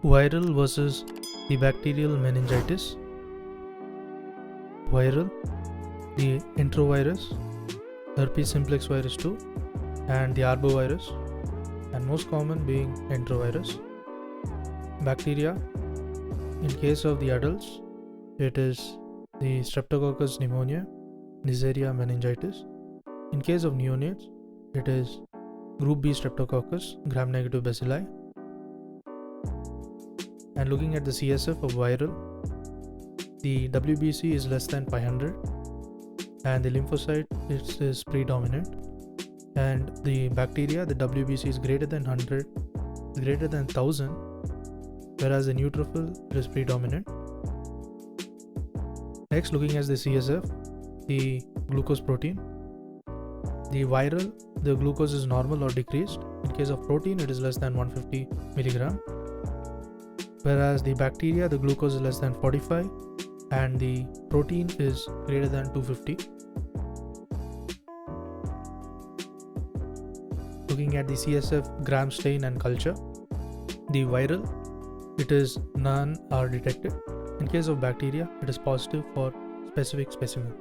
Viral versus the bacterial meningitis. Viral, the enterovirus, herpes simplex virus 2, and the arbovirus, and most common being enterovirus. Bacteria, in case of the adults, it is the Streptococcus pneumonia, Neisseria meningitis. In case of neonates, it is group B Streptococcus, gram-negative bacilli. And looking at the CSF of viral, the WBC is less than 500 and the lymphocyte is predominant, and the bacteria, the WBC is greater than 100, greater than 1000, whereas the neutrophil is predominant. Next, looking at the CSF, the glucose protein. The viral, the glucose is normal or decreased. In case of protein, it is less than 150 milligram. Whereas the bacteria, the glucose is less than 45 and the protein is greater than 250. Looking at the CSF gram stain and culture, the viral, it is none are detected. In case of bacteria, it is positive for specific specimen.